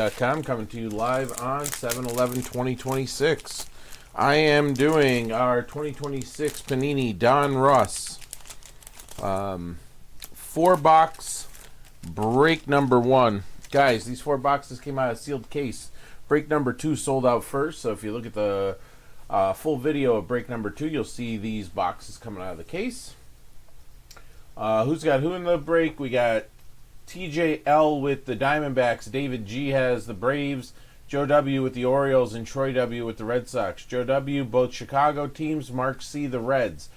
SportsBoxBreaks.com, coming to you live on 7/11/2026. I am doing our 2026 Panini Donruss 4-box break number 1. Guys, these 4 boxes came out of sealed case. Break number 2 sold out first, so if you look at the full video of break number 2, you'll see these boxes coming out of the case. Who's got who in the break? We got TJL with the Diamondbacks. David G has the Braves. Joe W with the Orioles and Troy W with the Red Sox. Joe W, both Chicago teams. Mark C, the Reds.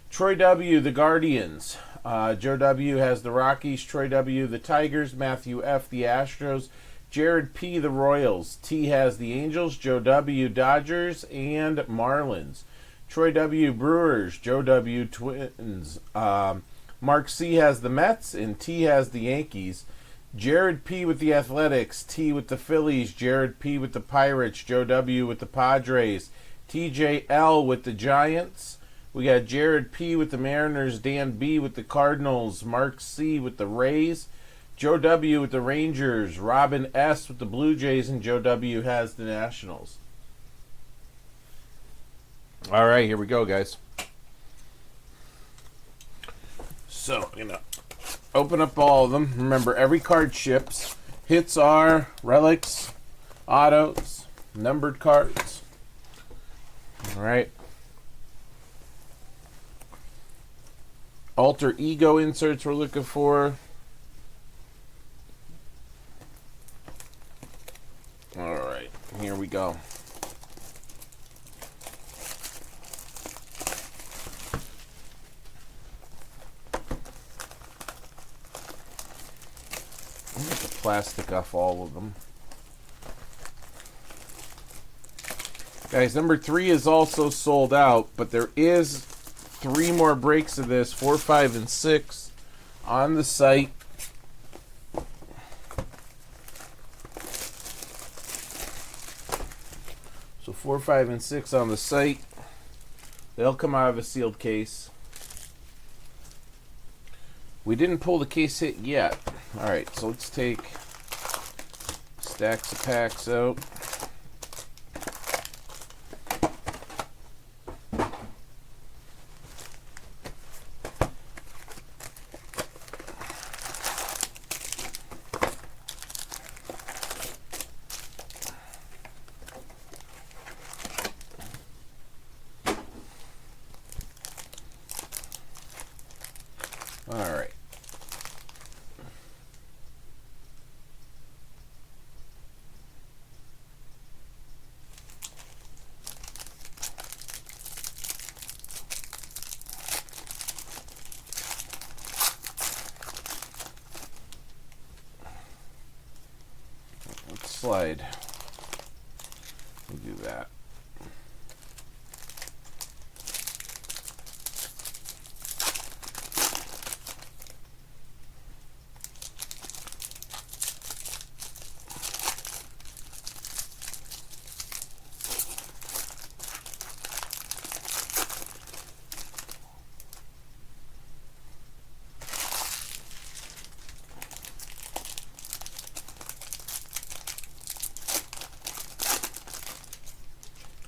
Troy W, the Guardians. Joe W has the Rockies. Troy W, the Tigers. Matthew F, the Astros. Jared P, the Royals. T has the Angels. Joe W, Dodgers and Marlins. Troy W, Brewers. Joe W, Twins. Mark C has the Mets, and T has the Yankees. Jared P with the Athletics, T with the Phillies, Jared P with the Pirates, Joe W with the Padres, TJL with the Giants. We got Jared P with the Mariners, Dan B with the Cardinals, Mark C with the Rays, Joe W with the Rangers, Robin S with the Blue Jays, and Joe W has the Nationals. All right, here we go, guys. So, I'm going to open up all of them. Remember, every card ships. Hits are relics, autos, numbered cards. All right. Alter ego inserts we're looking for. All right, here we go. Get the plastic off all of them. Guys, number 3 is also sold out, but there is 3 more breaks of this, 4, 5, and 6 on the site. So 4, 5, and 6 on the site. They'll come out of a sealed case. We didn't pull the case hit yet. Alright, so let's take stacks of packs out. Alright. Let's slide. We'll do that.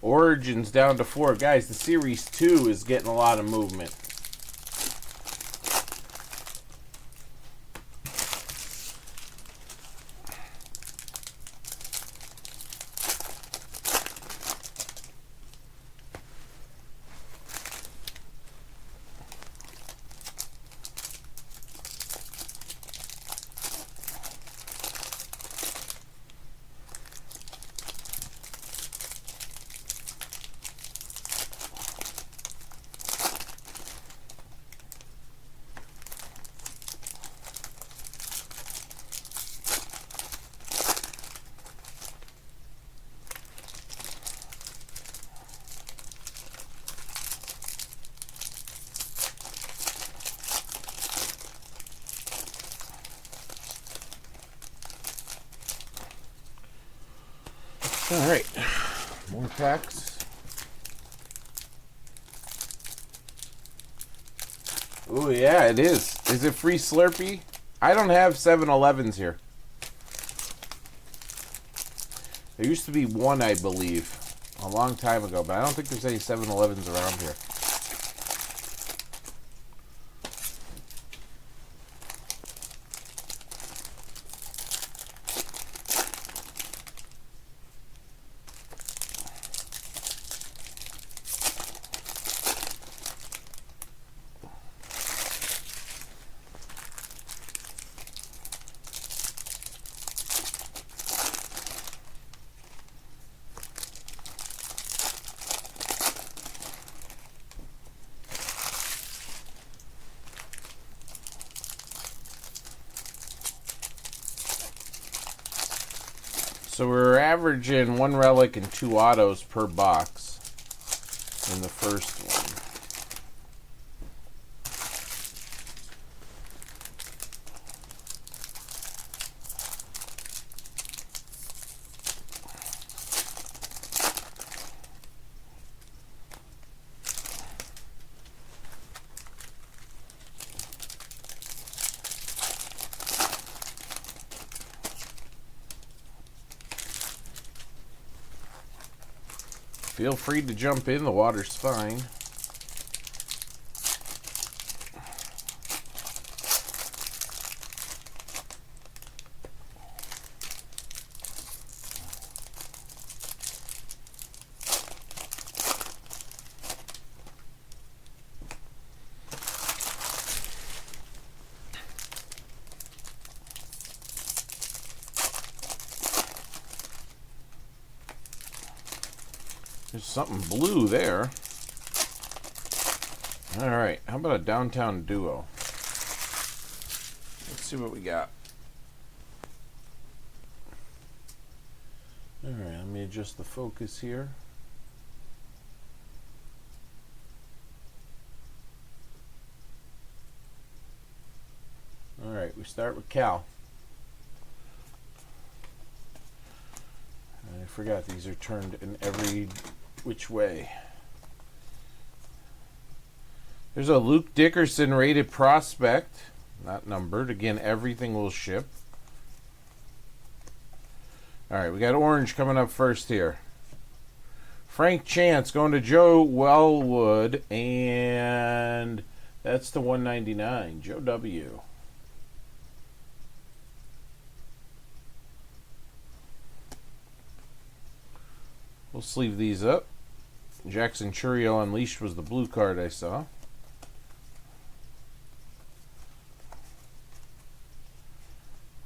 Origins down to 4. Guys, the Series 2 is getting a lot of movement. All right, more packs. Oh yeah, it is. Is it free Slurpee? I don't have 7-Elevens here. There used to be one, I believe, a long time ago, but I don't think there's any 7-Elevens around here. So we're averaging 1 relic and 2 autos per box in the first one. Feel free to jump in, the water's fine. There's something blue there. Alright, how about a downtown duo? Let's see what we got. Alright, let me adjust the focus here. Alright, we start with Cal. I forgot these are turned in every which way. There's a Luke Dickerson rated prospect, not numbered. Again, everything will ship. Alright, we got orange coming up first here. Frank Chance going to Joe Wellwood, and that's the 199. Joe W. We'll sleeve these up. Jackson Churiel Unleashed was the blue card I saw.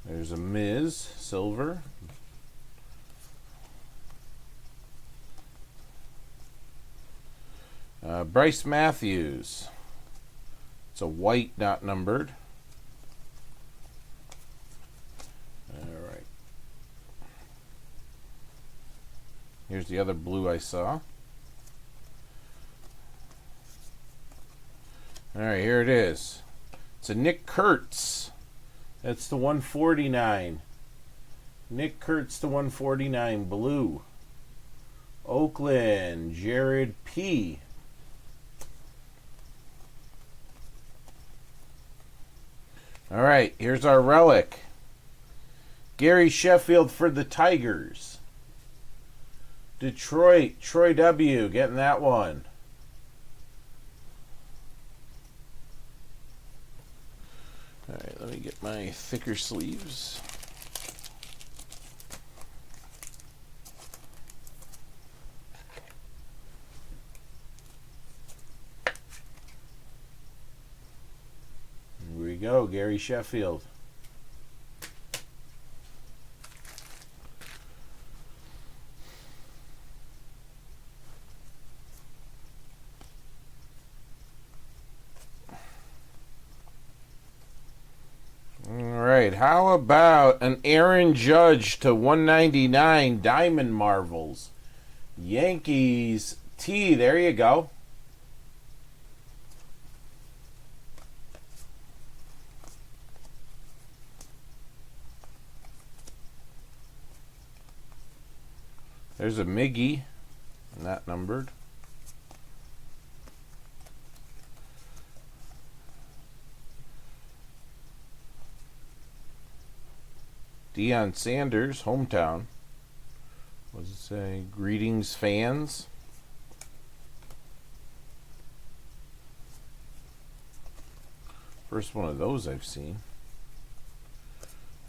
There's a Miz, silver. Bryce Matthews. It's a white, not numbered. Alright. Here's the other blue I saw. Alright, here it is. It's a Nick Kurtz. That's the 149. Nick Kurtz, the 149, blue. Oakland, Jared P. Alright, here's our relic. Gary Sheffield for the Tigers. Detroit, Troy W. getting that one. Alright, let me get my thicker sleeves. Here we go, Gary Sheffield. Alright, how about an Aaron Judge to 199 Diamond Marvels? Yankees T, there you go. There's a Miggy, not numbered. Deion Sanders, hometown. What does it say? Greetings, fans. First one of those I've seen.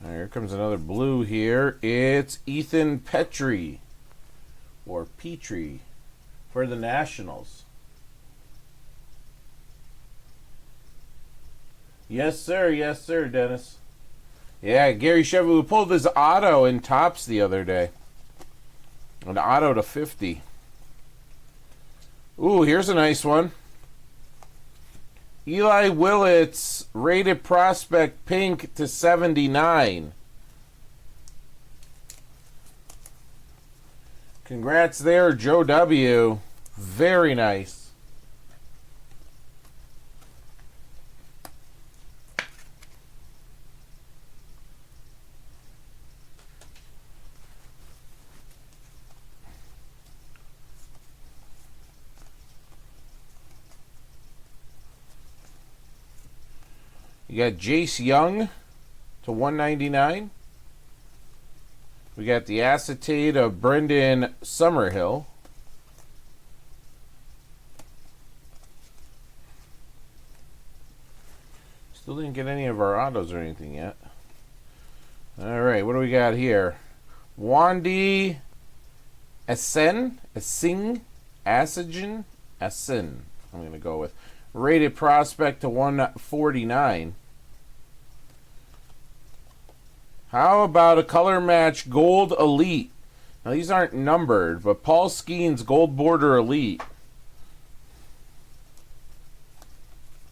All right, here comes another blue here. It's Ethan Petrie, or Petrie, for the Nationals. Yes, sir. Yes, sir, Dennis. Yeah, Gary Chevy, who pulled his auto in Topps the other day. An auto to 50. Ooh, here's a nice one. Eli Willits, rated prospect pink to 79. Congrats there, Joe W. Very nice. You got Jace Young to 199. We got the acetate of Brendan Summerhill. Still didn't get any of our autos or anything yet. All right, what do we got here? Wandy Asen, Asen. I'm going to go with rated prospect to 149. How about a color match gold elite? Now these aren't numbered, but Paul Skeens gold border elite.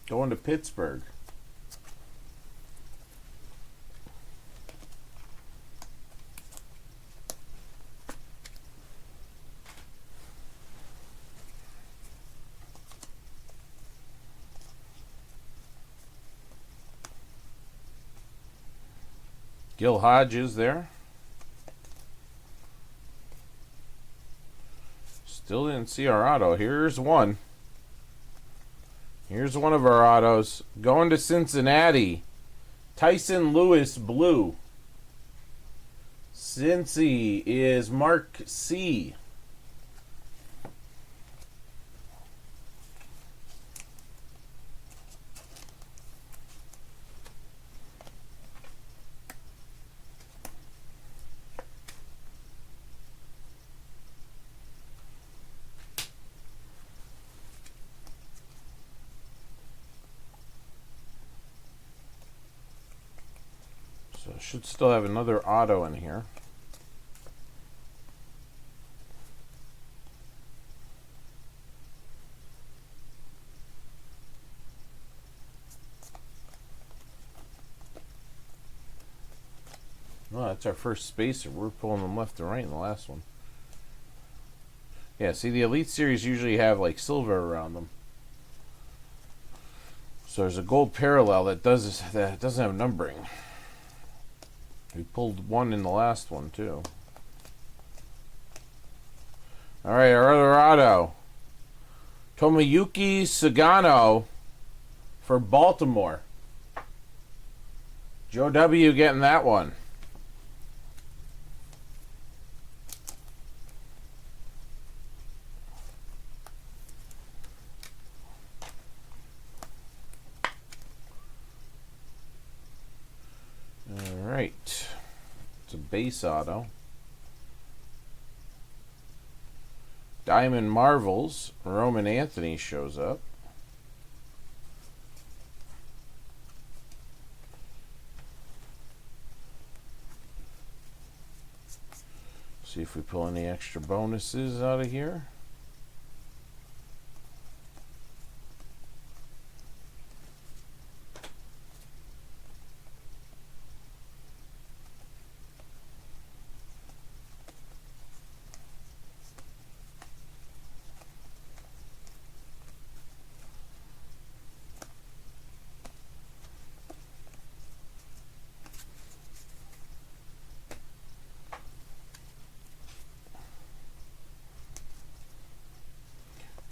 Going to Pittsburgh. Gil Hodges there. Still didn't see our auto. Here's one. Here's one of our autos. Going to Cincinnati. Tyson Lewis blue. Cincy is Mark C. So should still have another auto in here. Well, that's our first spacer. We're pulling them left to right in the last one. Yeah, see, the Elite Series usually have like silver around them. So there's a gold parallel that doesn't have numbering. We pulled one in the last one too. All right, our other auto. Tomoyuki Sugano for Baltimore. Joe W. getting that one. All right. It's a base auto. Diamond Marvels, Roman Anthony shows up. See if we pull any extra bonuses out of here.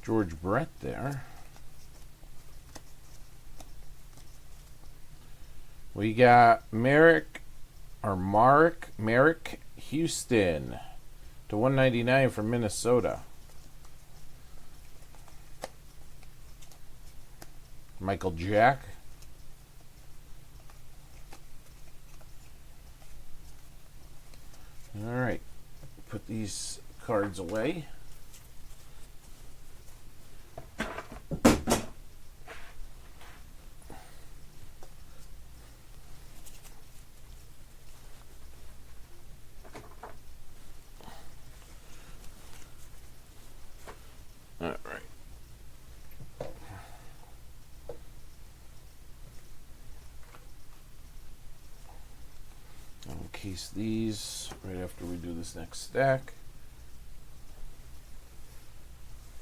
George Brett there. We got Merrick Houston to 199 from Minnesota. Michael Jack. All right, put these cards away. All right. I'll encase these right after we do this next stack.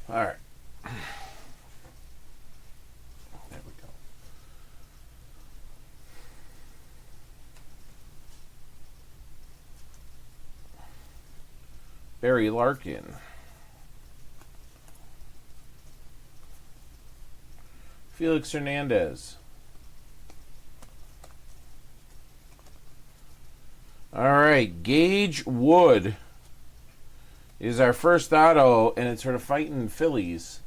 All right. There we go. Barry Larkin. Felix Hernandez. All right, Gage Wood is our first auto, and it's for the Fighting Phillies.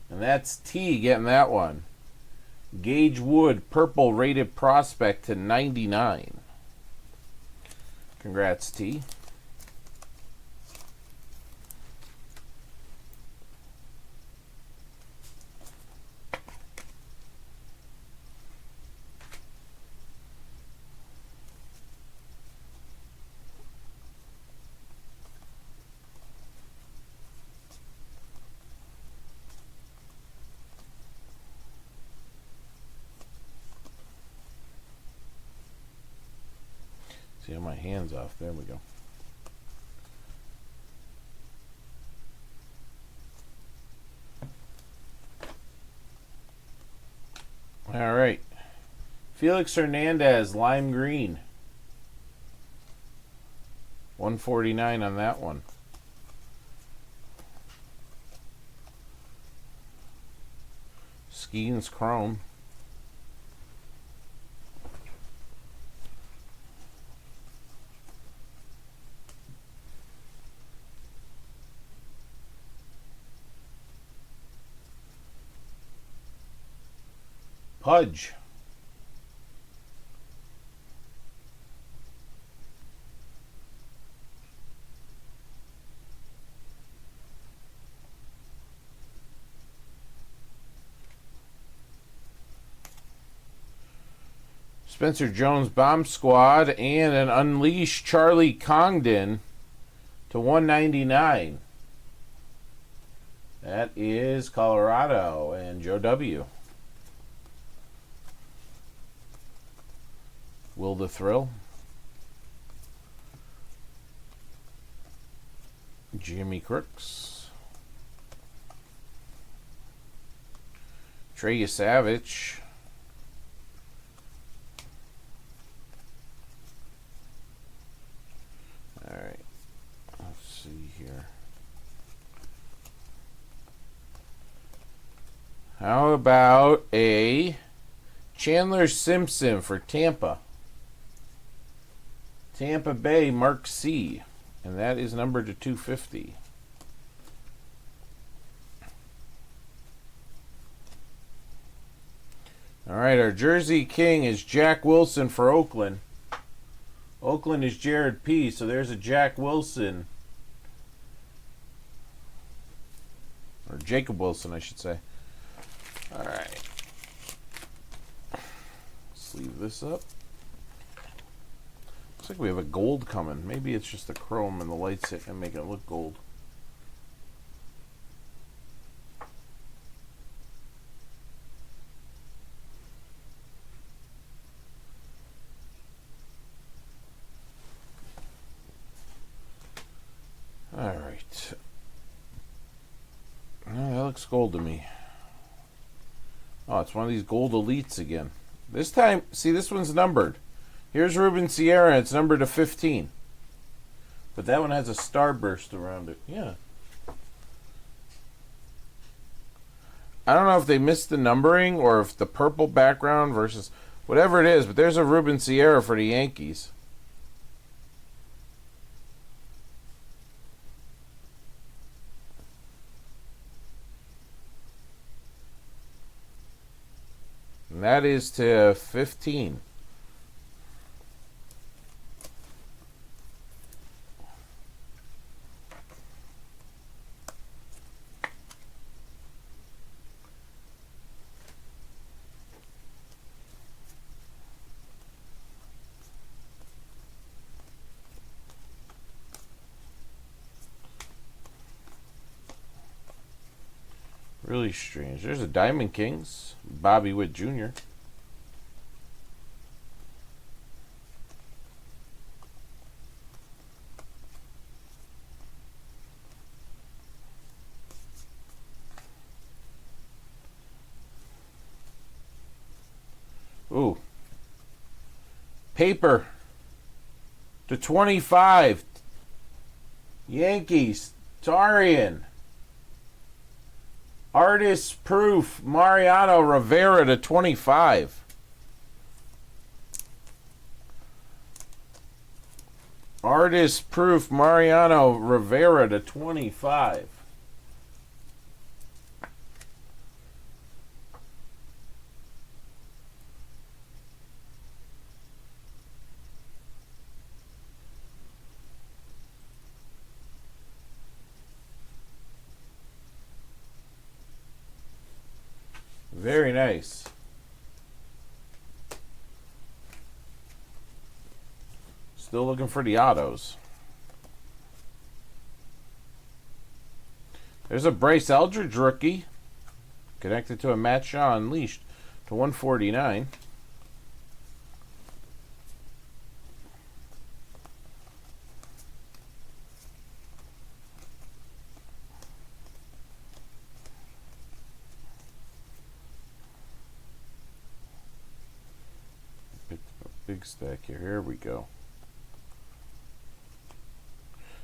And that's T getting that one. Gage Wood, purple rated prospect to 99. Congrats, T. See how my hand's off. There we go. All right. Felix Hernandez, lime green. 149 on that one. Skeens chrome. Pudge. Spencer Jones Bomb Squad and an Unleashed Charlie Congdon to 199. That is Colorado and Joe W. Will the Thrill. Jimmy Crooks. Trey Savage. All right. Let's see here. How about a Chandler Simpson for Tampa? Tampa Bay, Mark C. And that is numbered to 250. All right, our Jersey King is Jack Wilson for Oakland. Oakland is Jared P. So there's a Jack Wilson. Or Jacob Wilson, I should say. All right. Sleeve this up. Looks like we have a gold coming. Maybe it's just the chrome and the lights hit and make it look gold. All right. No, that looks gold to me. Oh, it's one of these gold elites again. This time, see, this one's numbered. Here's Ruben Sierra, it's numbered to 15. But that one has a starburst around it. Yeah. I don't know if they missed the numbering or if the purple background versus whatever it is, but there's a Ruben Sierra for the Yankees. And that is to 15. Really strange. There's a Diamond Kings, Bobby Witt Jr. Ooh. Paper to 25. Yankees, Tarian. Artist proof, Mariano Rivera to 25. Artist proof, Mariano Rivera to 25. Very nice. Still looking for the autos. There's a Bryce Eldridge rookie. Connected to a Matt Shaw Unleashed to 149. Big stack here. Here we go.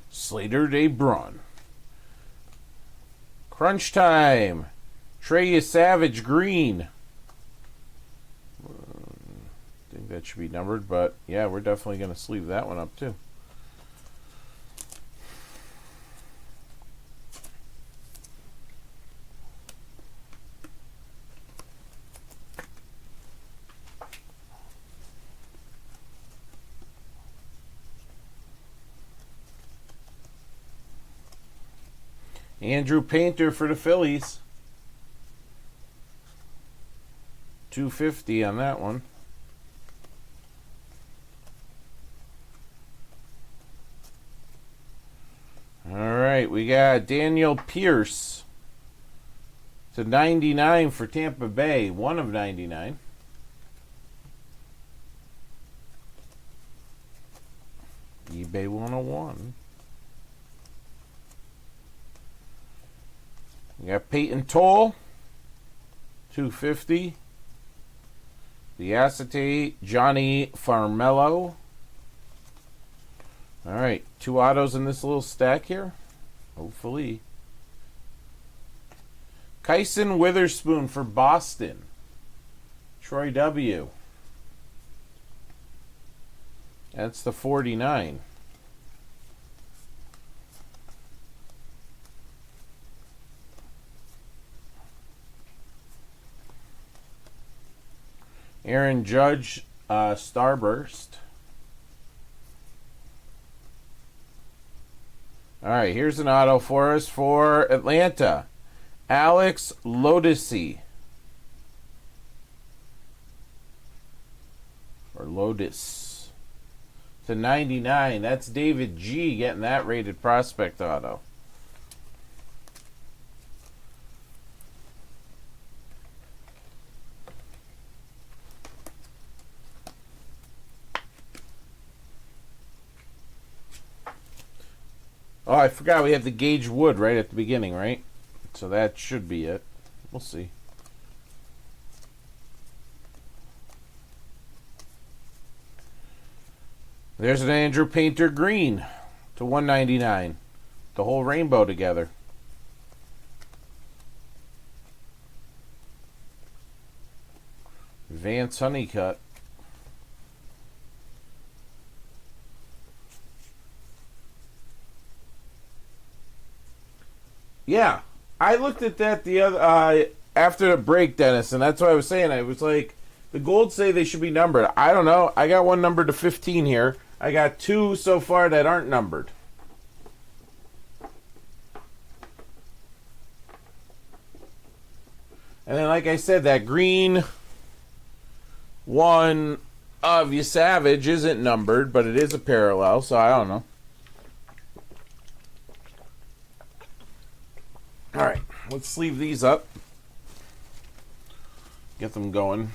Slater DeBrun. Crunch time. Trey Savage green. I think that should be numbered, but yeah, we're definitely going to sleeve that one up too. Andrew Painter for the Phillies. 250 on that one. All right, we got Daniel Pierce to 99 for Tampa Bay, 1 of 99. eBay 101. We got Peyton Toll, 250. The acetate, Johnny Farmello. All right, 2 autos in this little stack here. Hopefully. Kyson Witherspoon for Boston. Troy W. That's the 49. Aaron Judge, Starburst. All right, here's an auto for us for Atlanta. Alex Lodisi. Or Lotus. To 99. That's David G getting that rated prospect auto. Oh, I forgot we have the Gage Wood right at the beginning, right? So that should be it. We'll see. There's an Andrew Painter green to 199. The whole rainbow together. Vance Honeycutt. Yeah, I looked at that the other after the break, Dennis, and that's what I was saying. I was like, The gold say they should be numbered. I don't know. I got one numbered to 15 here. I got 2 so far that aren't numbered. And then, like I said, that green one of You Savage isn't numbered, but it is a parallel, so I don't know. Alright, let's sleeve these up. Get them going.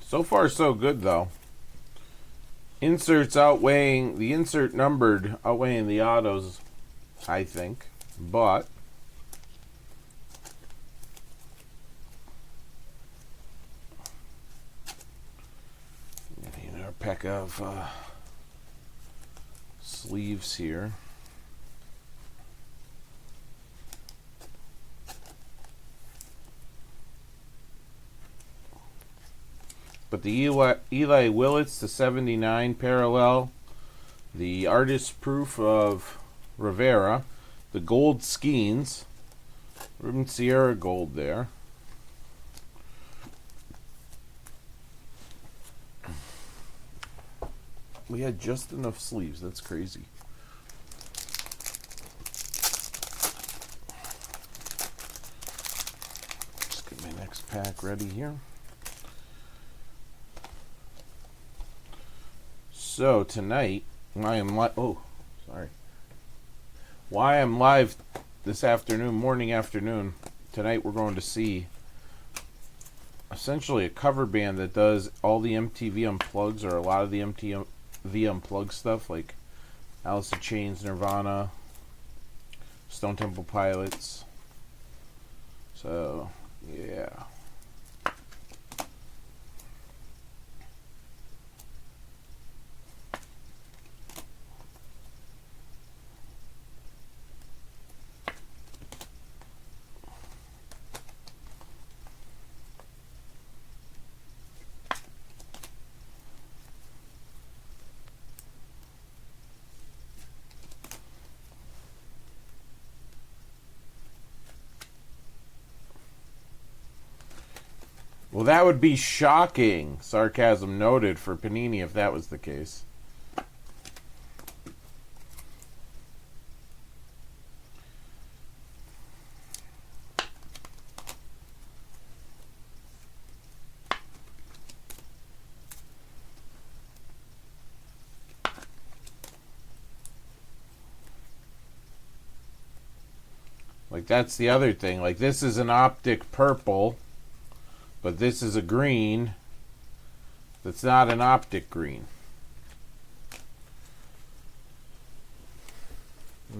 So far, so good, though. Inserts outweighing, the insert numbered outweighing the autos, I think. But another pack of sleeves here. But the Eli Willits to 79 parallel, the artist proof of Rivera, the gold Skeens, Ruben Sierra gold there. We had just enough sleeves. That's crazy. Just get my next pack ready here. So tonight, why I'm live this afternoon, morning afternoon. Tonight we're going to see essentially a cover band that does all the MTV Unplugs, or a lot of the MTV Unplugged stuff, like Alice in Chains, Nirvana, Stone Temple Pilots. So yeah. Well, that would be shocking, sarcasm noted, for Panini if that was the case. Like, that's the other thing. Like, this is an optic purple, but this is a green that's not an optic green.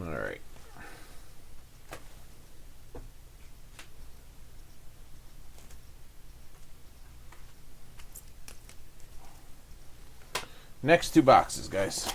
All right. Next 2 boxes, guys.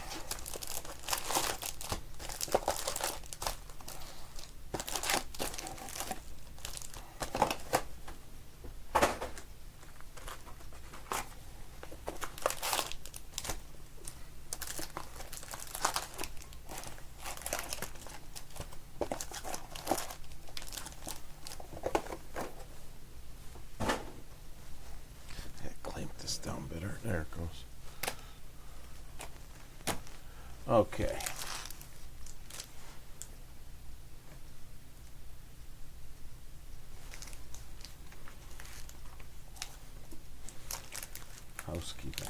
Down better. There it goes. Okay. Housekeeping.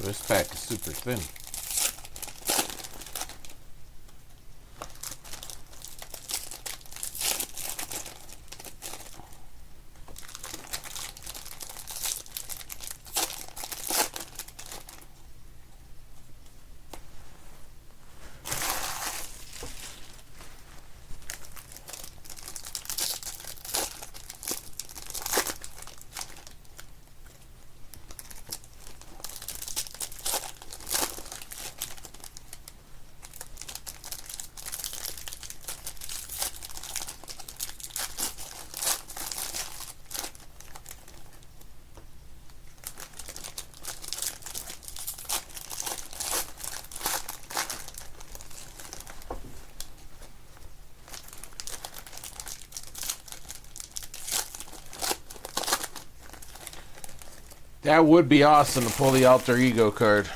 This pack is super thin. That would be awesome to pull the alter ego card.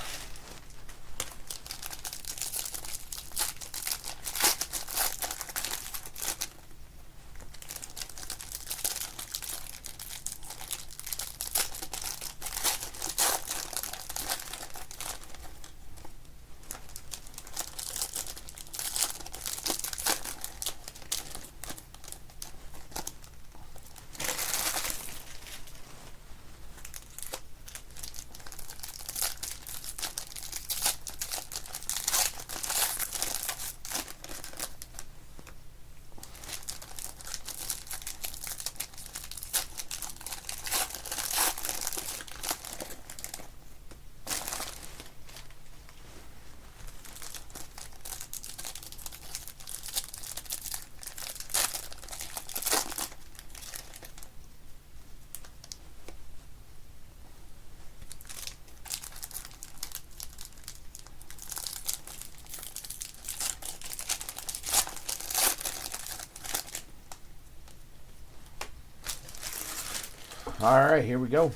All right, here we go.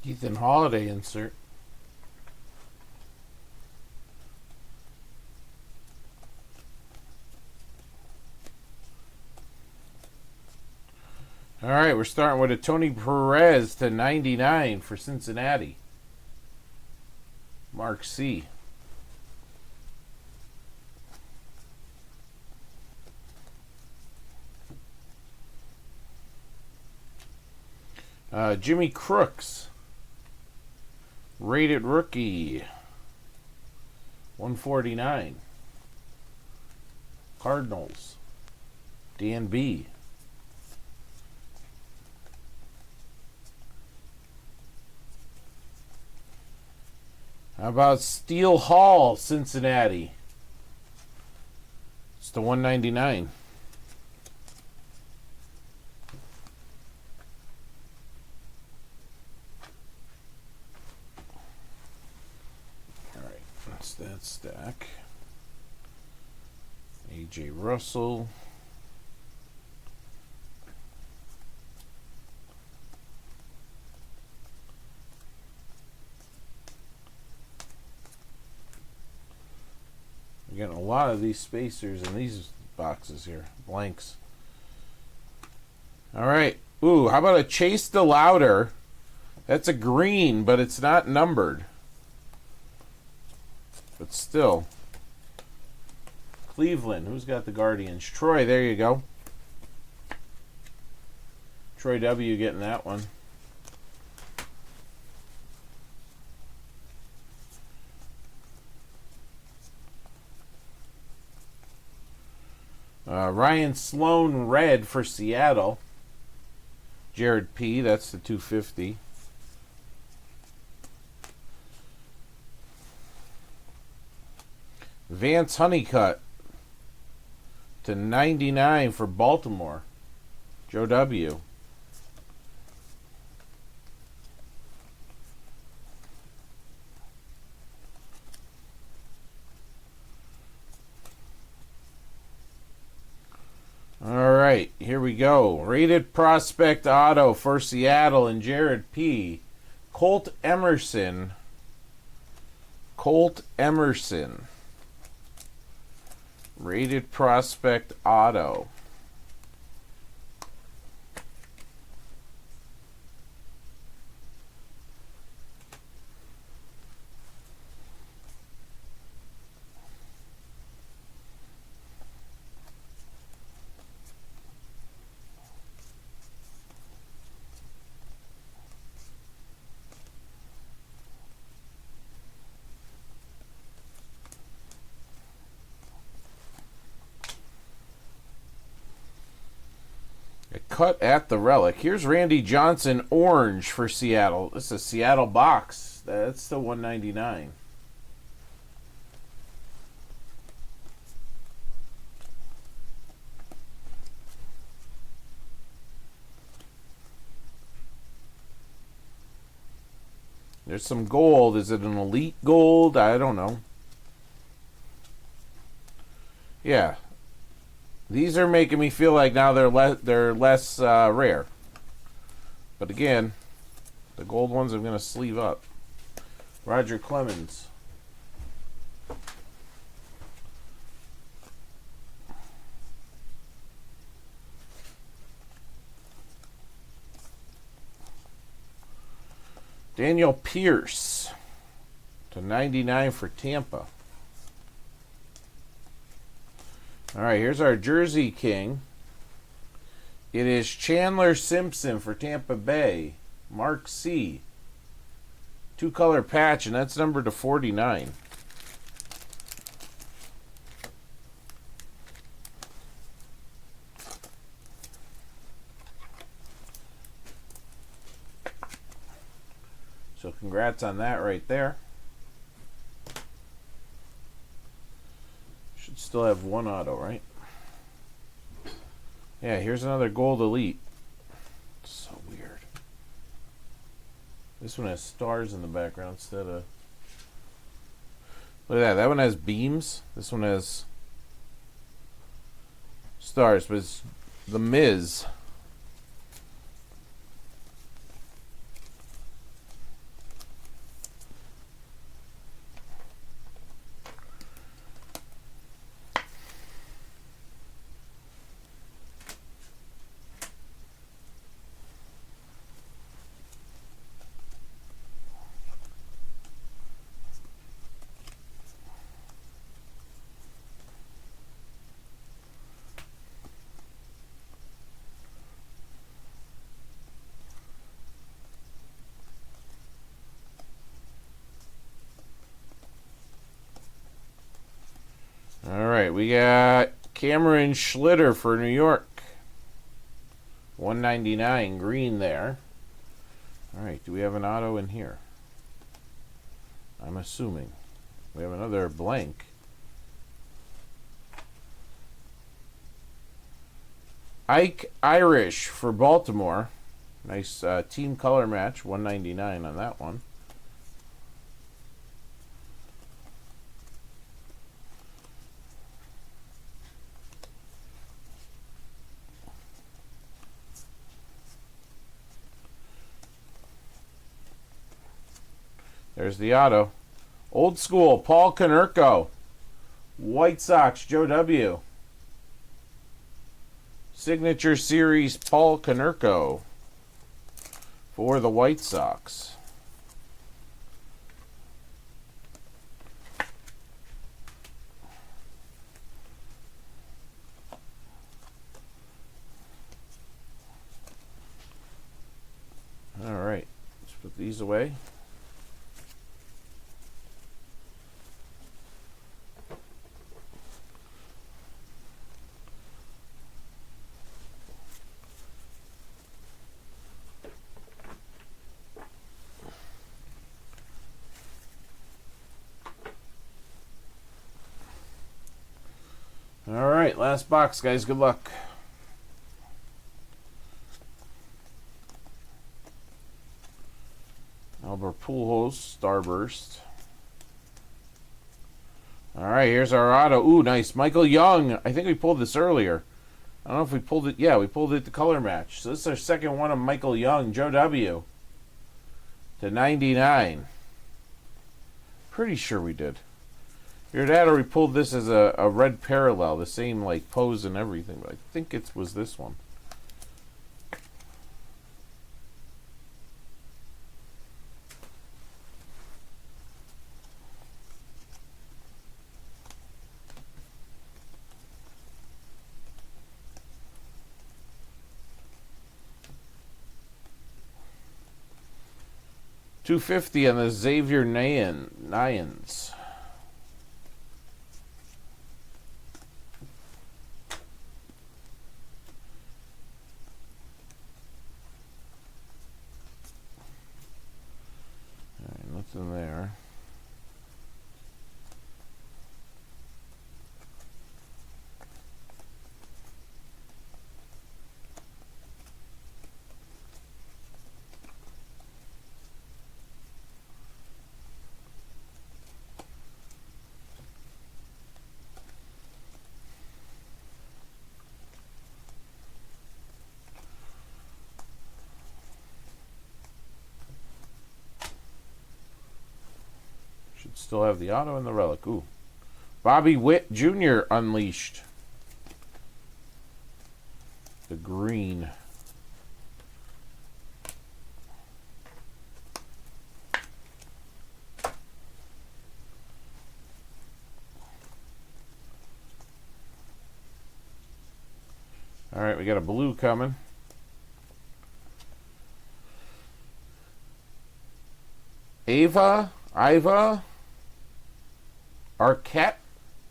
Ethan Holiday insert. All right, we're starting with a Tony Perez to 99 for Cincinnati. Mark C. Jimmy Crooks. Rated rookie. 149. Cardinals. Dan B. How about Steele Hall, Cincinnati? It's the 199. All right, that's that stack. A.J. Russell. We're getting a lot of these spacers in these boxes here. Blanks. All right. Ooh, how about a Chase DeLauder? That's a green, but it's not numbered. But still. Cleveland. Who's got the Guardians? Troy, there you go. Troy W. getting that one. Ryan Sloan red for Seattle. Jared P. That's the 250. Vance Honeycutt to 99 for Baltimore. Joe W. All right, here we go. Rated prospect auto for Seattle and Jared P. Colt Emerson. Colt Emerson. Rated prospect auto. A cut at the relic. Here's Randy Johnson, orange for Seattle. This is a Seattle box. That's the $199. There's some gold. Is it an elite gold? I don't know. Yeah. These are making me feel like now they're less rare. But again, the gold ones I'm going to sleeve up. Roger Clemens. Daniel Pierce /99 for Tampa. All right, here's our Jersey King. It is Chandler Simpson for Tampa Bay. Mark C. 2-color patch, and that's numbered to 49. So congrats on that right there. Should still have one auto, right? Yeah, here's another gold elite. So weird. This one has stars in the background instead of... Look at that. That one has beams. This one has stars, but it's the Miz. All right, we got Cameron Schlitter for New York. $199 green there. All right, do we have an auto in here? I'm assuming. We have another blank. Ike Irish for Baltimore. Nice team color match. $199 on that one. There's the auto. Old school, Paul Konerko. White Sox, Joe W. Signature Series, Paul Konerko for the White Sox. All right, let's put these away. All right, last box, guys. Good luck. Albert Pujols, Starburst. All right, here's our auto. Ooh, nice. Michael Young. I think we pulled this earlier. I don't know if we pulled it. Yeah, we pulled it the color match. So this is our second one of Michael Young, Joe W. to 99. Pretty sure we did. Either that or we pulled this as a red parallel, the same like pose and everything. But I think it was this one. $250 on the Xavier Nyans. Alright, nothing there. Should still have the auto and the relic. Ooh. Bobby Witt Jr. unleashed. The green. Alright, we got a blue coming. Iva Arquette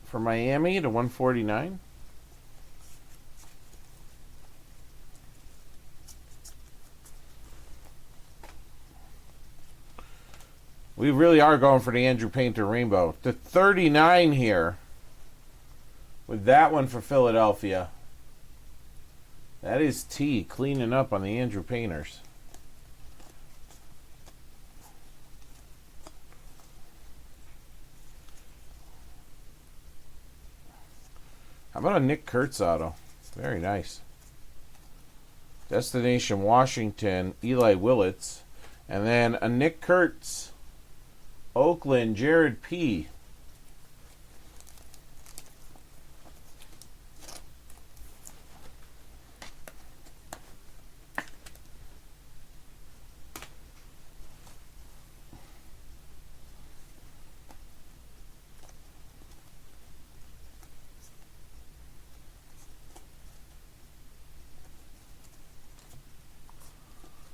for Miami to 149. We really are going for the Andrew Painter Rainbow. To 39 here. With that one for Philadelphia. That is T cleaning up on the Andrew Painters. How about a Nick Kurtz auto? Very nice. Destination Washington, Eli Willits. And then a Nick Kurtz, Oakland, Jared P.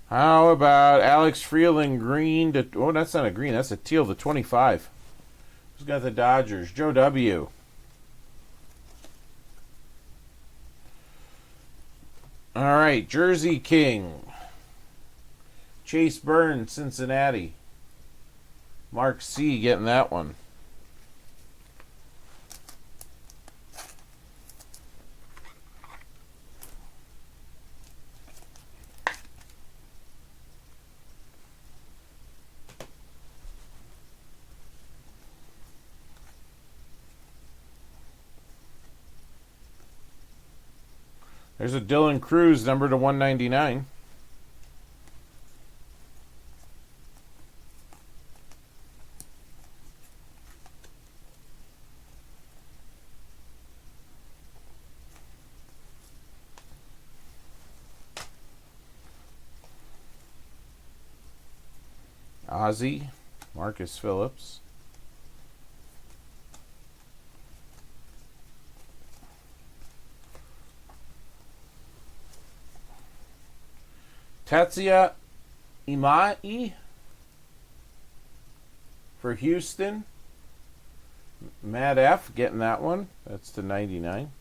How about Alex Freeland green to... Oh, that's not a green. That's a teal to 25. Who's got the Dodgers? Joe W. All right, Jersey King. Chase Burns, Cincinnati. Mark C. getting that one. There's a Dylan Cruz number to 199. Ozzy, Marcus Phillips. Tatsuya Imai for Houston. Matt F. getting that one. That's to 99.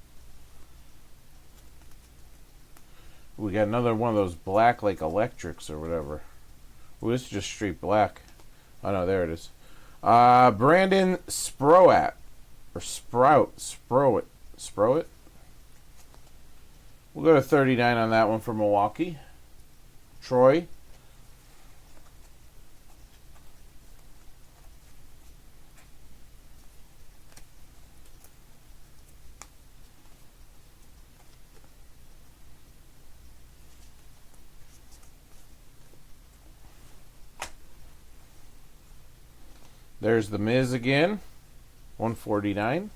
We got another one of those black like electrics or whatever. Ooh, this is just straight black. Oh no, there it is. Brandon Sproat. Or Sprout. We'll go to 39 on that one for Milwaukee. Troy. There's the Miz again, 149.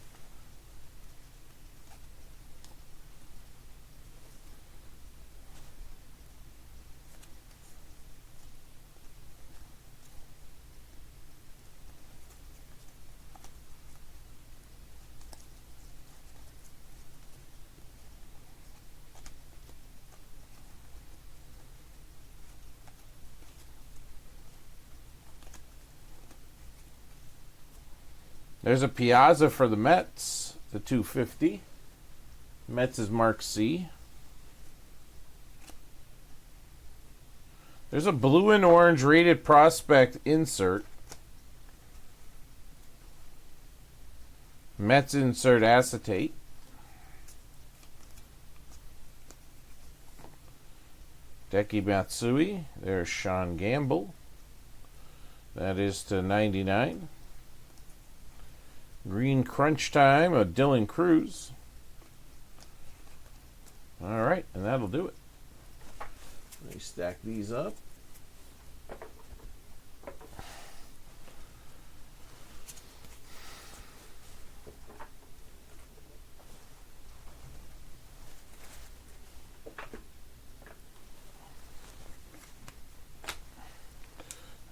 There's a Piazza for the Mets, the 250. Mets is Mark C. There's a blue and orange rated prospect insert. Mets insert acetate. Deki Matsui. There's Sean Gamble. That is to 99. Green Crunch Time of Dylan Cruz. All right, and that'll do it. Let me stack these up.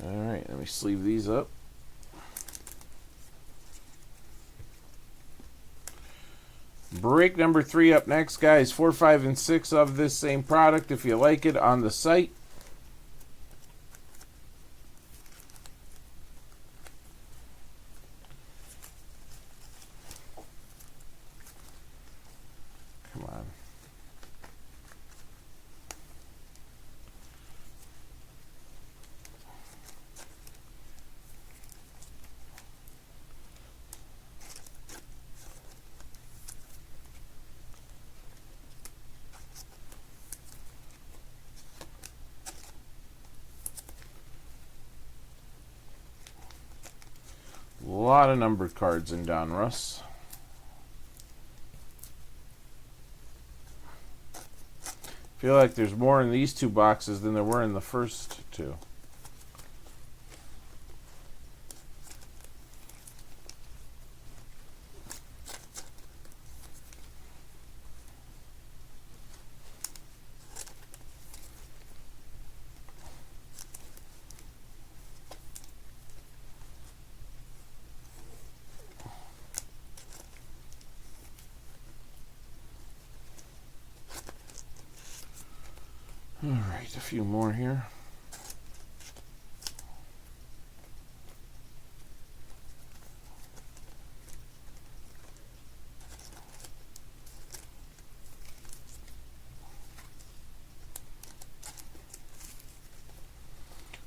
All right, let me sleeve these up. Break number 3 up next, guys. 4, 5, and 6 of this same product. If you like it, on the site. Come on. A lot of numbered cards in Donruss. Feel like there's more in these 2 boxes than there were in the first 2. All right, a few more here.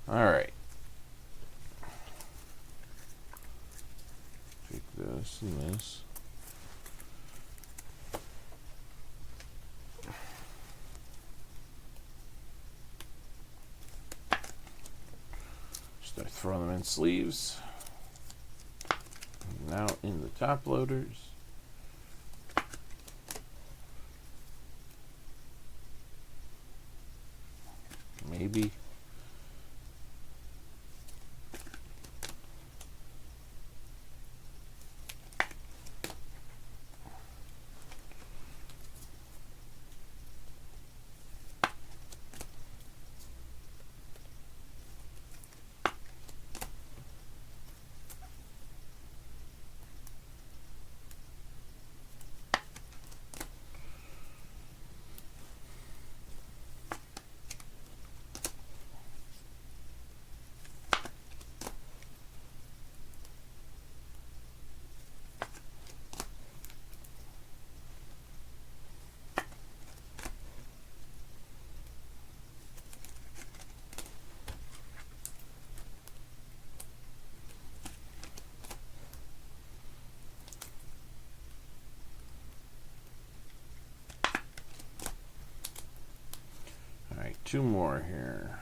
All right. Take this and this. Start throwing them in sleeves. Now in the top loaders. Maybe. All right, 2 more here.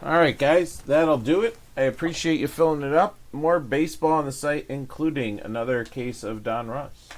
All right, guys, that'll do it. I appreciate you filling it up. More baseball on the site, including another case of Donruss.